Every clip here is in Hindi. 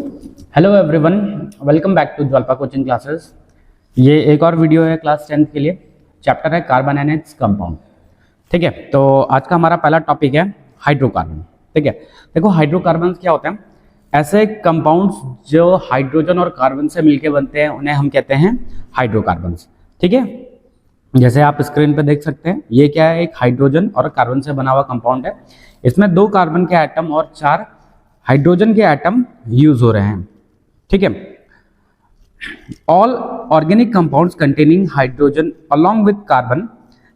Hello everyone, welcome back to Jwalpa coaching classes. ये एक और वीडियो है क्लास 10th के लिए। चैप्टर है कार्बन एंड इट्स कंपाउंड। ठीक है, तो आज का हमारा पहला टॉपिक है हाइड्रोकार्बन। ठीक है, देखो हाइड्रोकार्बन क्या होते हैं? ऐसे कंपाउंड्स जो हाइड्रोजन और कार्बन से मिलकर बनते हैं उन्हें हम कहते हैं हाइड्रोकार्बन। ठीक है, जैसे आप स्क्रीन पे देख सकते हैं, ये क्या है? एक हाइड्रोजन और कार्बन से बना हुआ कंपाउंड है। इसमें 2 कार्बन के एटम और 4 हाइड्रोजन के एटम यूज हो रहे हैं। ठीक है, all organic compounds containing hydrogen along with carbon,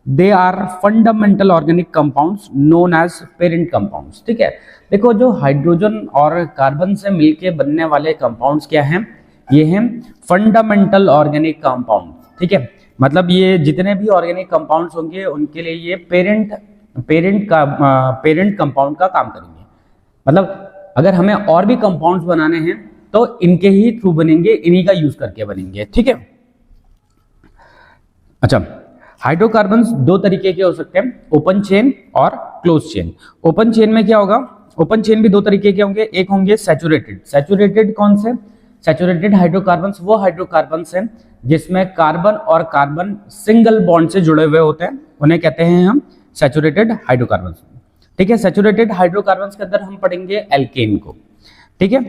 they are fundamental organic compounds known as parent compounds. ठीक है, देखो जो हाइड्रोजन और कार्बन से मिलके बनने वाले कंपाउंड्स क्या हैं? ये हैं फंडामेंटल ऑर्गेनिक कंपाउंड। ठीक है, मतलब ये जितने भी ऑर्गेनिक कंपाउंड्स होंगे उनके लिए ये पेरेंट कंपाउंड का काम करेंगे। मतलब अगर हमें और भी कंपाउंड्स बनाने हैं तो इनके ही थ्रू बनेंगे, इन्हीं का यूज करके बनेंगे। ठीक है, अच्छा, हाइड्रोकार्बन्स 2 तरीके के हो सकते हैं, ओपन चेन और क्लोज चेन। ओपन चेन में क्या होगा? ओपन चेन भी 2 तरीके के होंगे। एक होंगे सैचुरेटेड। सैचुरेटेड कौन से? सैचुरेटेड हाइड्रोकार्बन्स वो हाइड्रोकार्बन्स हैं जिसमें कार्बन और कार्बन सिंगल बॉन्ड से जुड़े हुए होते हैं, उन्हें कहते हैं हम सैचुरेटेड हाइड्रोकार्बन्स। ठीक है, सैचुरेटेड हाइड्रोकार्बन्स के अंदर हम पढ़ेंगे एल्केन को। ठीक है,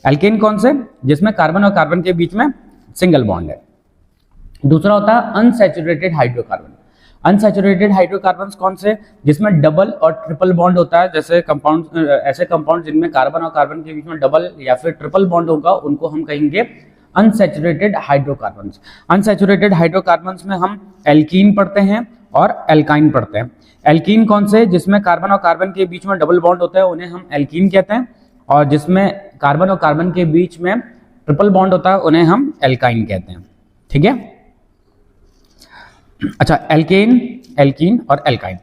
एल्केन कौन से? जिसमें कार्बन और कार्बन के बीच में सिंगल बॉन्ड है। दूसरा होता है अनसैचुरेटेड हाइड्रोकार्बन। अनसैचुरेटेड हाइड्रोकार्बन्स कौन से? जिसमें डबल और ट्रिपल बॉन्ड होता है। जैसे कंपाउंड, ऐसे कंपाउंड जिनमें कार्बन और कार्बन के बीच में डबल या फिर ट्रिपल बॉन्ड होगा, उनको हम कहेंगे अनसैचुरेटेड हाइड्रोकार्बन्स। अनसैचुरेटेड हाइड्रोकार्बन्स में हम एल्कीन पढ़ते हैं और एल्काइन पढ़ते हैं। एल्कीन कौन से? जिसमें कार्बन और कार्बन के बीच में डबल बॉन्ड होता है, उन्हें हम एल्कीन कहते हैं। और जिसमें कार्बन और कार्बन के बीच में ट्रिपल बॉन्ड होता है, उन्हें हम एल्काइन कहते हैं। ठीक है, अच्छा, एल्केन, एल्कीन और एल्काइन।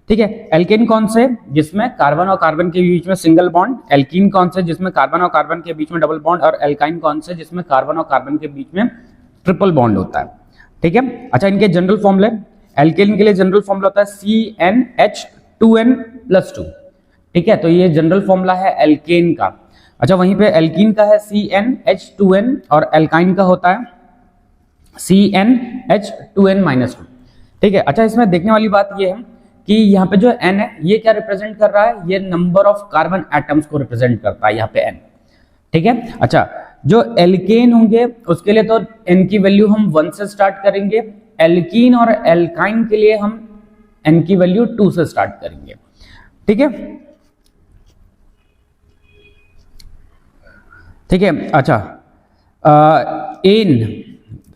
ठीक है, एल्केन कौन से? जिसमें कार्बन और कार्बन के बीच में सिंगल बॉन्ड। एल्कीन कौन से? जिसमें कार्बन और कार्बन के बीच में डबल बॉन्ड। और एल्काइन कौन से? जिसमें कार्बन और कार्बन के बीच में ट्रिपल बॉन्ड होता है। ठीक है, अच्छा, इनके जनरल फॉर्मूले, एल्केन के लिए जनरल फॉर्मूला होता है CnH2n+2। ठीक है, तो ये जनरल फॉर्मूला है एल्केन का। अच्छा, वहीं पे एल्कीन का है CnH2n और एल्काइन का होता है CnH2n-2। ठीक है, अच्छा, इसमें देखने वाली बात ये है कि यहाँ पे जो n है ये क्या रिप्रेजेंट कर रहा है? ये नंबर ऑफ कार्बन एटम्स को रिप्रेजेंट करता है यहाँ पे n। ठीक है, अच्छा, जो एल्केन होंगे उसके लिए तो n की वैल्यू हम 1 से स्टार्ट करेंगे। एल्कीन और एल्काइन के लिए हम n की वैल्यू 2 से स्टार्ट करेंगे। ठीक है, ठीक है, अच्छा, एन,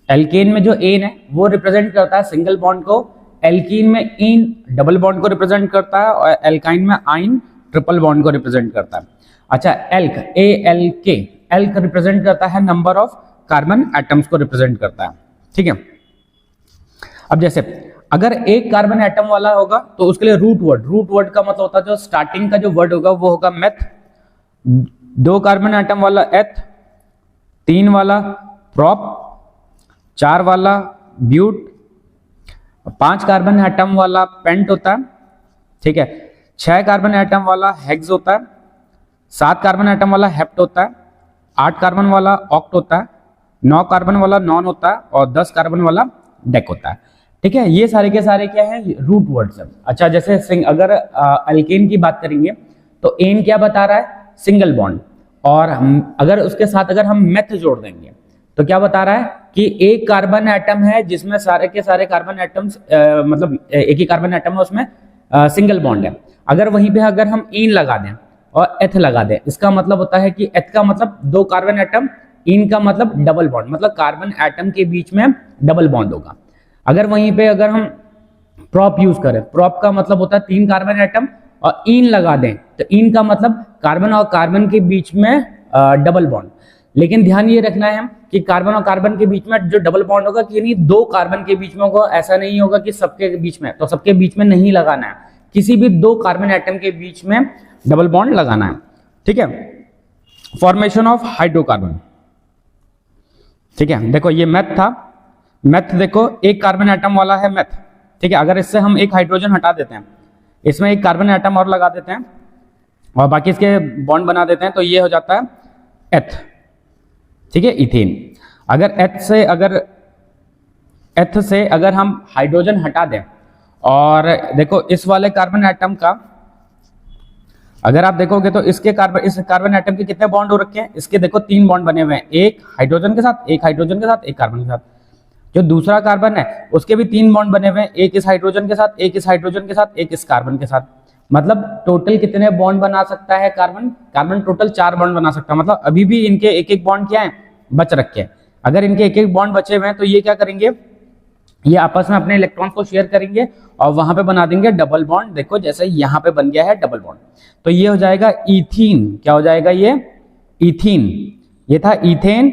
एल्केन में जो एन है वो रिप्रेजेंट करता है सिंगल बॉन्ड को। एल्कीन में इन डबल बॉन्ड को रिप्रेजेंट करता है और एल्काइन में आइन ट्रिपल बॉन्ड को रिप्रेजेंट करता है। अच्छा, एल्क, ALK, एल्क रिप्रेजेंट करता है नंबर ऑफ कार्बन एटम्स को रिप्रेजेंट करता है। ठीक है, अब जैसे अगर एक कार्बन एटम वाला होगा तो उसके लिए रूट वर्ड का मतलब होता है जो स्टार्टिंग का जो वर्ड होगा वो होगा मेथ। 2 कार्बन एटम वाला एथ, 3 वाला प्रोप, 4 वाला ब्यूट, 5 कार्बन एटम वाला पेंट होता है। ठीक है, 6 कार्बन एटम वाला हेक्स होता है, 7 कार्बन एटम वाला हेप्ट होता है, 8 कार्बन वाला ऑक्ट होता है, 9 कार्बन वाला नॉन होता है और 10 कार्बन वाला डेक होता है। ठीक है, ये सारे के सारे क्या है? रूट वर्ड्स है। अच्छा, जैसे अगर अल्केन की बात करेंगे तो एन क्या बता रहा है? Single bond. और अगर उसके साथ अगर हम मेथ जोड़ देंगे तो क्या बता रहा है कि एक कार्बन एटम है जिसमें सारे के सारे कार्बन एटम्स मतलब एक ही कार्बन एटम है, उसमें सिंगल बॉन्ड है। अगर वहीं पे अगर हम इन लगा दें और एथ लगा दें, इसका मतलब होता है कि एथ का मतलब 2 कार्बन एटम, इन का मतलब डबल बॉन्ड, मतलब कार्बन एटम के बीच में डबल बॉन्ड होगा। अगर वहीं पे अगर हम प्रोप यूज करें, प्रोप का मतलब होता है 3 कार्बन एटम और इन लगा दें तो इन का मतलब कार्बन और कार्बन के बीच में डबल बॉन्ड। लेकिन ध्यान ये रखना है कि कार्बन और कार्बन के बीच में जो डबल बॉन्ड होगा कि नहीं 2 कार्बन के बीच में होगा, ऐसा नहीं होगा कि सबके बीच में, तो सबके बीच में नहीं लगाना है, किसी भी 2 कार्बन एटम के बीच में डबल बॉन्ड लगाना है। ठीक है, फॉर्मेशन ऑफ हाइड्रोकार्बन। ठीक है, देखो ये मेथ था। मेथ देखो, एक कार्बन एटम वाला है मेथ। ठीक है, अगर इससे हम एक हाइड्रोजन हटा देते हैं, इसमें एक कार्बन एटम और लगा देते हैं और बाकी इसके बॉन्ड बना देते हैं तो ये हो जाता है एथ। ठीक है, इथेन। अगर एथ से अगर हम हाइड्रोजन हटा दें और देखो इस वाले कार्बन एटम का अगर आप देखोगे तो इस कार्बन एटम के कितने बॉन्ड हो रखे हैं, इसके देखो 3 बॉन्ड बने हुए हैं, एक हाइड्रोजन के साथ, एक हाइड्रोजन के साथ, एक कार्बन के साथ। जो दूसरा कार्बन है उसके भी 3 बॉन्ड बने हुए हैं, एक इस हाइड्रोजन के साथ, एक इस हाइड्रोजन के साथ, एक इस कार्बन के साथ। मतलब टोटल कितने बॉन्ड बना सकता है कार्बन टोटल 4 बॉन्ड बना सकता है। मतलब अभी भी इनके एक एक बॉन्ड क्या है, बच रखे हैं। अगर इनके एक एक बॉन्ड बचे हुए हैं तो ये क्या करेंगे, ये आपस में अपने इलेक्ट्रॉन को शेयर करेंगे और वहां पे बना देंगे डबल बॉन्ड। देखो जैसे यहाँ पे बन गया है डबल बॉन्ड, तो ये हो जाएगा इथीन। क्या हो जाएगा ये, इथीन। ये था इथेन,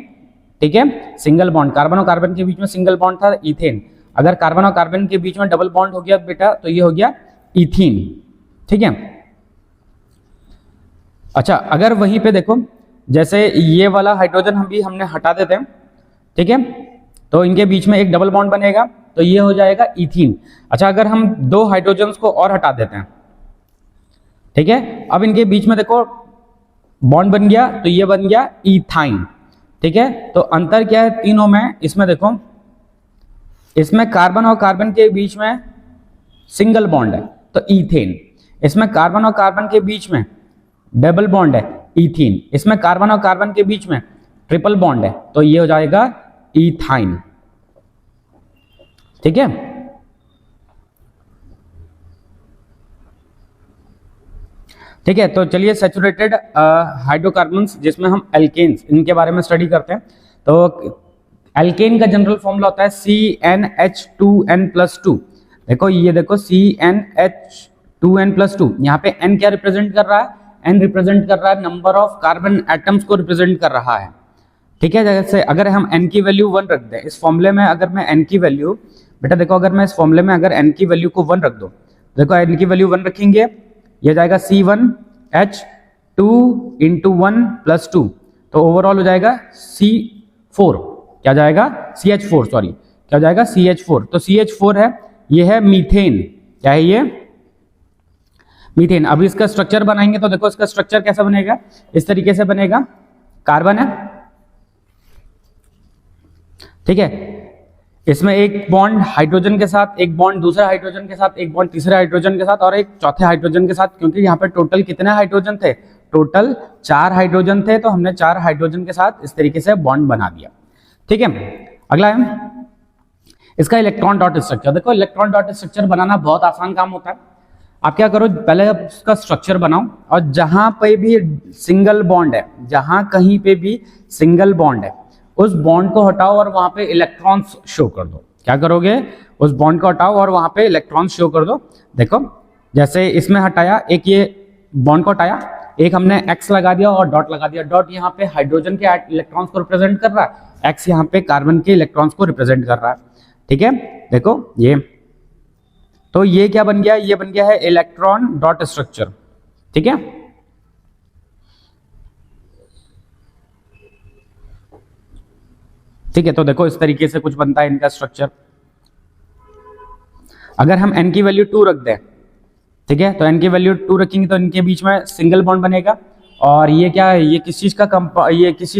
ठीक है, सिंगल बॉन्ड, कार्बन और कार्बन के बीच में सिंगल बॉन्ड था इथेन। अगर कार्बन और कार्बन के बीच में डबल बॉन्ड हो गया बेटा तो ये हो गया इथीन, ठीक है। अच्छा, अगर वहीं पे देखो जैसे ये वाला हाइड्रोजन हमने हटा देते हैं, ठीक है, तो इनके बीच में एक डबल बॉन्ड बनेगा तो ये हो जाएगा इथीन। अच्छा, अगर हम 2 हाइड्रोजन्स को और हटा देते हैं, ठीक है, अब इनके बीच में देखो बॉन्ड बन गया तो ये बन गया इथाइन, ठीक है। तो अंतर क्या है तीनों में, इसमें देखो इसमें कार्बन और कार्बन के बीच में सिंगल बॉन्ड है तो इथेन, इसमें कार्बन और कार्बन के बीच में डबल बॉन्ड है इथीन, इसमें कार्बन और कार्बन के बीच में ट्रिपल बॉन्ड है तो ये हो जाएगा इथाइन, ठीक है। ठीक है, तो चलिए सैचुरेटेड हाइड्रोकार्बन्स जिसमें हम एल्केन्स इनके बारे में स्टडी करते हैं। तो एल्केन का जनरल फॉर्मूला होता है CnH2n+2। देखो ये देखो CnH2n+2, यहाँ पे n क्या रिप्रेजेंट कर रहा है, n रिप्रेजेंट कर रहा है नंबर ऑफ कार्बन एटम्स को रिप्रेजेंट कर रहा है, ठीक है। जैसे अगर हम n की वैल्यू 1 रख दें इस फॉर्मूले में, अगर मैं n की वैल्यू बेटा देखो अगर मैं इस फॉर्मूले में अगर n की वैल्यू को 1 रख दो, देखो n की वैल्यू 1 रखेंगे ये जाएगा C1H2 × 1 + 2, तो ओवरऑल हो जाएगा C4, क्या जाएगा CH4, सॉरी क्या हो जाएगा CH4। तो CH4 है, ये है मीथेन, क्या है ये मीथेन। अब इसका स्ट्रक्चर बनाएंगे तो देखो इसका स्ट्रक्चर कैसा बनेगा, इस तरीके से बनेगा, कार्बन है, ठीक है, इसमें एक बॉन्ड हाइड्रोजन के साथ, एक बॉन्ड दूसरे हाइड्रोजन के साथ, एक बॉन्ड तीसरे हाइड्रोजन के साथ और एक चौथे हाइड्रोजन के साथ, क्योंकि यहाँ पे टोटल कितने हाइड्रोजन थे, टोटल 4 हाइड्रोजन थे, तो हमने 4 हाइड्रोजन के साथ इस तरीके से बॉन्ड बना दिया, ठीक है। अगला है इसका इलेक्ट्रॉन डॉट स्ट्रक्चर। देखो इलेक्ट्रॉन डॉट स्ट्रक्चर बनाना बहुत आसान काम होता है। आप क्या करो, पहले उसका स्ट्रक्चर बनाओ और जहां पे भी सिंगल बॉन्ड है, जहां कहीं पे भी सिंगल बॉन्ड है उस बॉन्ड को हटाओ और वहां पे इलेक्ट्रॉन्स शो कर दो। क्या करोगे, उस बॉन्ड को हटाओ और वहां पे इलेक्ट्रॉन्स शो कर दो। देखो जैसे इसमें हटाया, एक ये बॉन्ड को हटाया, एक हमने एक्स लगा दिया और डॉट लगा दिया। डॉट यहाँ पे हाइड्रोजन के इलेक्ट्रॉन्स को रिप्रेजेंट कर रहा है, एक्स यहाँ पे कार्बन के इलेक्ट्रॉन्स को रिप्रेजेंट कर रहा है, ठीक है। देखो ये, तो ये क्या बन गया, ये बन गया है इलेक्ट्रॉन डॉट स्ट्रक्चर, ठीक है। ठीक है, तो देखो इस तरीके से कुछ बनता है इनका स्ट्रक्चर। अगर हम n की वैल्यू 2 रख दें, ठीक है, तो n की वैल्यू 2 रखेंगे तो इनके बीच में सिंगल बॉन्ड बनेगा। और ये क्या है, ये किस चीज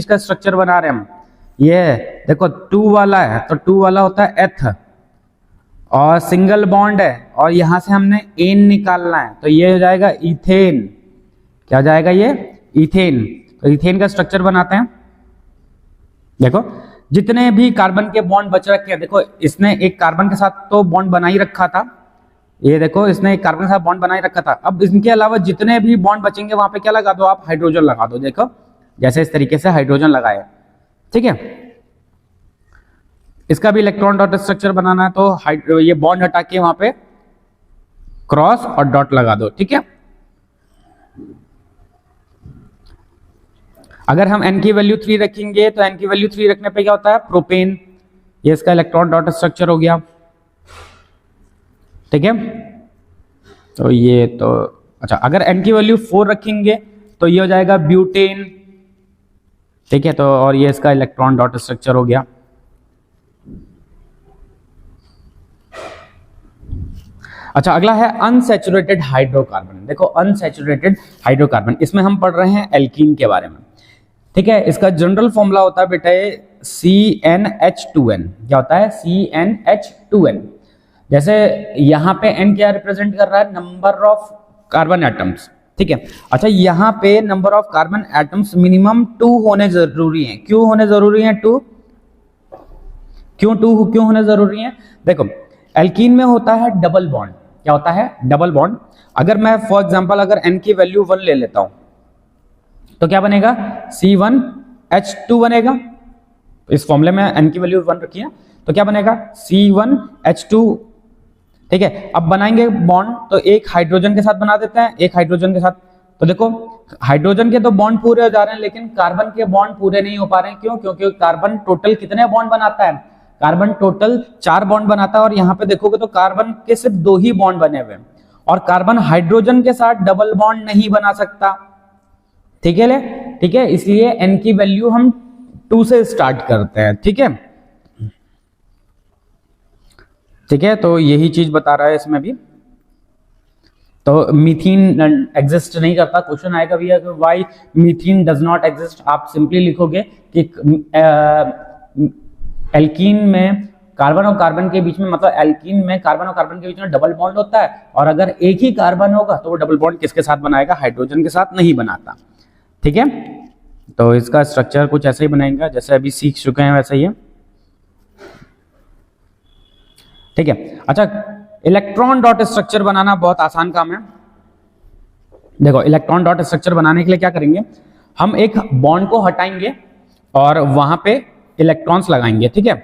का स्ट्रक्चर बना रहे हैं हम, ये देखो 2 वाला है तो 2 वाला होता है एथ और सिंगल बॉन्ड है और यहां से हमने एन निकालना है तो ये हो जाएगा इथेन। क्या हो जाएगा ये इथेन। तो इथेन का स्ट्रक्चर बनाते हैं। देखो जितने भी कार्बन के बॉन्ड बच रखे हैं, देखो इसने एक कार्बन के साथ तो बॉन्ड बना ही रखा था, ये देखो इसने एक कार्बन के साथ बॉन्ड बना ही रखा था। अब इनके अलावा जितने भी बॉन्ड बचेंगे वहां पे क्या लगा दो आप, हाइड्रोजन लगा दो। देखो जैसे इस तरीके से हाइड्रोजन लगाए, ठीक है। इसका भी इलेक्ट्रॉन डॉट स्ट्रक्चर बनाना है तो ये बॉन्ड हटा के वहां पे क्रॉस और डॉट लगा दो, ठीक है। अगर हम n की वैल्यू 3 रखेंगे तो n की वैल्यू 3 रखने पे क्या होता है, प्रोपेन, ये इसका इलेक्ट्रॉन डॉट स्ट्रक्चर हो गया, ठीक है। तो ये तो अच्छा, अगर n की वैल्यू 4 रखेंगे तो ये हो जाएगा ब्यूटेन, ठीक है। तो और ये इसका इलेक्ट्रॉन डॉट स्ट्रक्चर हो गया। अच्छा, अगला है अनसैचुरेटेड हाइड्रोकार्बन। देखो अनसैचुरेटेड हाइड्रोकार्बन, इसमें हम पढ़ रहे हैं एल्कीन के बारे में। ठीक है, इसका जनरल फॉर्मूला होता है बेटा CnH2n। क्या होता है? CnH2n। जैसे यहां पे n क्या रिप्रेजेंट कर रहा है? Number of carbon atoms. ठीक है, अच्छा यहां पे number of carbon atoms minimum 2 होने जरूरी है। क्यों होने जरूरी है 2? क्यों होने जरूरी है? देखो एल्कीन में होता है डबल बॉन्ड। क्या होता है? Double bond. अगर मैं फॉर एग्जांपल अगर n की वैल्यू 1 ले लेता हूं तो क्या बनेगा? C1H2 बनेगा। इस फॉर्मूले में n की वैल्यू 1 रखी है तो क्या बनेगा? C1H2। ठीक है, अब बनाएंगे बॉन्ड तो एक हाइड्रोजन के साथ बना देते हैं, एक हाइड्रोजन के साथ। तो देखो हाइड्रोजन के तो बॉन्ड पूरे हो जा रहे हैं लेकिन कार्बन के बॉन्ड पूरे नहीं हो पा रहे हैं। क्यों? क्योंकि कार्बन टोटल कितने बॉन्ड बनाता है? कार्बन टोटल 4 बॉन्ड बनाता है और यहां पे देखोगे तो कार्बन के सिर्फ 2 ही बॉन्ड बने हुए हैं और कार्बन हाइड्रोजन के साथ डबल बॉन्ड नहीं बना सकता। ठीक है, ठीक है, इसलिए n की वैल्यू हम 2 से स्टार्ट करते हैं। ठीक है, ठीक है, तो यही चीज बता रहा है इसमें भी। तो मीथीन एग्जिस्ट नहीं करता। क्वेश्चन आएगा भैया कि व्हाई मीथीन डज नॉट एग्जिस्ट। आप सिंपली लिखोगे कि एल्कीन में कार्बन और कार्बन के बीच में, मतलब एल्कीन में कार्बन और कार्बन के बीच में डबल बॉन्ड होता है और अगर एक ही कार्बन होगा तो वो डबल बॉन्ड किसके साथ बनाएगा? हाइड्रोजन के साथ नहीं बनाता। ठीक है, तो इसका स्ट्रक्चर कुछ ऐसे ही बनाएगा जैसे अभी सीख चुके हैं वैसे ही है। ठीक है, अच्छा इलेक्ट्रॉन डॉट स्ट्रक्चर बनाना बहुत आसान काम है। देखो इलेक्ट्रॉन डॉट स्ट्रक्चर बनाने के लिए क्या करेंगे? हम एक बॉन्ड को हटाएंगे और वहां पे इलेक्ट्रॉन्स लगाएंगे। ठीक है,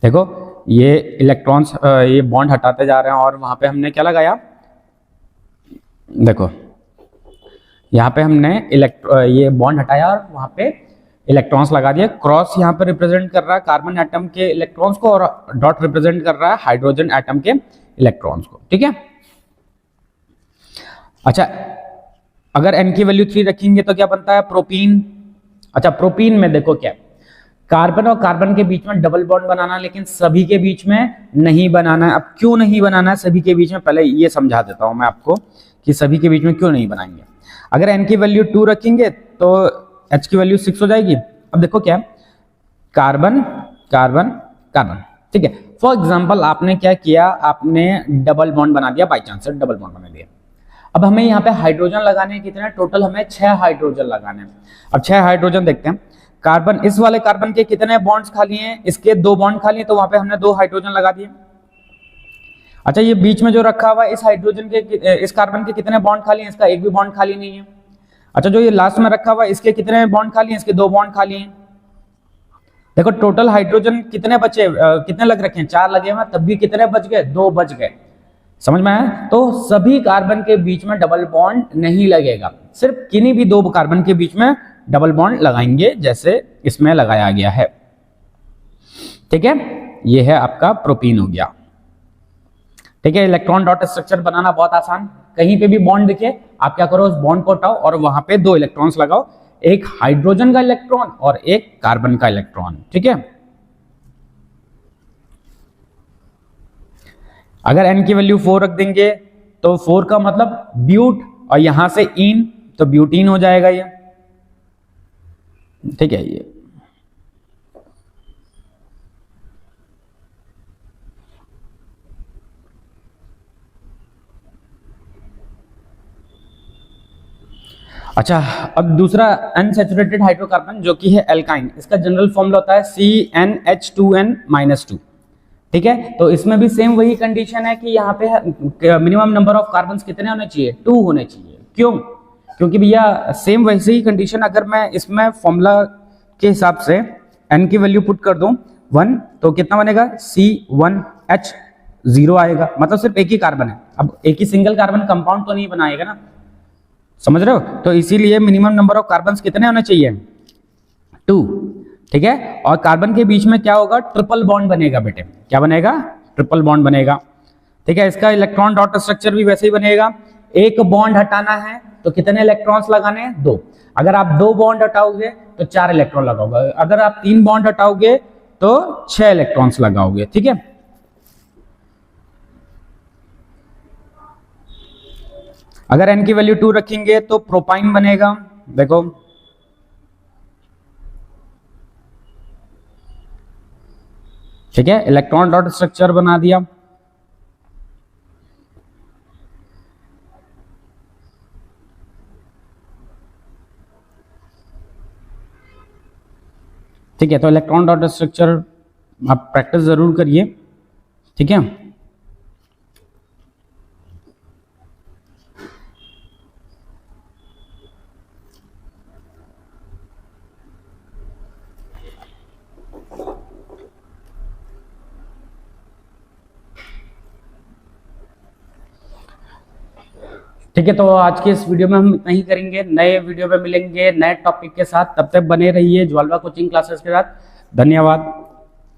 देखो ये इलेक्ट्रॉन्स ये बॉन्ड हटाते जा रहे हैं और वहां पे हमने क्या लगाया? देखो यहां पे हमने ये बॉन्ड हटाया और वहां पे इलेक्ट्रॉन्स लगा दिए। क्रॉस यहाँ पे रिप्रेजेंट कर रहा है कार्बन एटम के इलेक्ट्रॉन्स को और डॉट रिप्रेजेंट कर रहा है हाइड्रोजन एटम के इलेक्ट्रॉन्स को। ठीक है, अच्छा अगर n की वैल्यू 3 रखेंगे तो क्या बनता है? प्रोपीन। अच्छा प्रोपीन में देखो क्या, कार्बन और कार्बन के बीच में डबल बॉन्ड बनाना लेकिन सभी के बीच में नहीं बनाना है। अब क्यों नहीं बनाना है सभी के बीच में? पहले ये समझा देता हूं मैं आपको कि सभी के बीच में क्यों नहीं बनाएंगे। अगर n की वैल्यू 2 रखेंगे तो H की वैल्यू 6 हो जाएगी। अब देखो क्या, कार्बन कार्बन कार्बन। ठीक है, फॉर एग्जांपल आपने क्या किया? आपने डबल बॉन्ड बना दिया, बाई चांस से डबल बॉन्ड बना दिया। अब हमें यहाँ पे हाइड्रोजन लगाने हैं कितने? टोटल हमें 6 हाइड्रोजन लगाने हैं। अब 6 हाइड्रोजन देखते हैं। कार्बन, इस वाले कार्बन के कितने बॉन्ड्स खाली हैं? इसके 2 बॉन्ड खाली हैं तो वहां पे हमने 2 हाइड्रोजन लगा दिए। अच्छा ये बीच में जो रखा हुआ है इस हाइड्रोजन के, इस कार्बन के कितने बॉन्ड खाली हैं? इसका एक भी बॉन्ड खाली नहीं है। अच्छा जो ये लास्ट में रखा हुआ है इसके कितने बॉन्ड खाली हैं? इसके 2 बॉन्ड खाली हैं। देखो टोटल हाइड्रोजन कितने बचे, कितने लग रखे हैं? 4 लगे हुए, तब भी कितने बच गए? 2 बच गए। समझ में आया? तो सभी कार्बन के बीच में डबल बॉन्ड नहीं लगेगा, सिर्फ किन्हीं भी 2 कार्बन के बीच में डबल बॉन्ड लगाएंगे जैसे इसमें लगाया गया है। ठीक है, ये है आपका प्रोपीन हो गया। ठीक है, इलेक्ट्रॉन डॉट स्ट्रक्चर बनाना बहुत आसान। कहीं पे भी बॉन्ड दिखे आप क्या करो? उस बॉन्ड को हटाओ और वहां पे 2 इलेक्ट्रॉन्स लगाओ, एक हाइड्रोजन का इलेक्ट्रॉन और एक कार्बन का इलेक्ट्रॉन। ठीक है, अगर n की वैल्यू 4 रख देंगे तो 4 का मतलब ब्यूट और यहां से इन तो ब्यूटीन हो जाएगा ये। ठीक है, ये अच्छा अब दूसरा अनसैचुरेटेड हाइड्रोकार्बन जो कि है एल्काइन, इसका जनरल फॉर्मूला होता है CnH2n-2। ठीक है, तो इसमें भी सेम वही कंडीशन है कि यहाँ पे मिनिमम नंबर ऑफ कार्बन कितने होने चाहिए? 2 होने चाहिए। क्यों? क्योंकि भैया सेम वैसे ही कंडीशन, अगर मैं इसमें फॉर्मूला के हिसाब से n की वैल्यू पुट कर दूं 1 तो कितना बनेगा? C1H0 आएगा, मतलब सिर्फ एक ही कार्बन है। अब एक ही सिंगल कार्बन कंपाउंड तो नहीं बनाएगा ना, समझ रहे हो? तो इसीलिए मिनिमम नंबर ऑफ कार्बन कितने होने चाहिए? 2। ठीक है, और कार्बन के बीच में क्या होगा? ट्रिपल बॉन्ड बनेगा बेटे। क्या बनेगा? ट्रिपल बॉन्ड बनेगा। ठीक है, इसका इलेक्ट्रॉन डॉट स्ट्रक्चर भी वैसे ही बनेगा। एक बॉन्ड हटाना है तो कितने इलेक्ट्रॉन्स लगाने हैं? 2। अगर आप 2 बॉन्ड हटाओगे तो 4 इलेक्ट्रॉन लगाओगे, अगर आप 3 बॉन्ड हटाओगे तो 6 इलेक्ट्रॉन्स लगाओगे। ठीक है, अगर n की वैल्यू 2 रखेंगे तो प्रोपाइन बनेगा, देखो ठीक है, इलेक्ट्रॉन डॉट स्ट्रक्चर बना दिया। ठीक है, तो इलेक्ट्रॉन डॉट स्ट्रक्चर आप प्रैक्टिस जरूर करिए, ठीक है। ठीक है, तो आज के इस वीडियो में हम इतना ही करेंगे, नए वीडियो में मिलेंगे नए टॉपिक के साथ, तब तक बने रहिए ज्वालवा कोचिंग क्लासेस के साथ। धन्यवाद।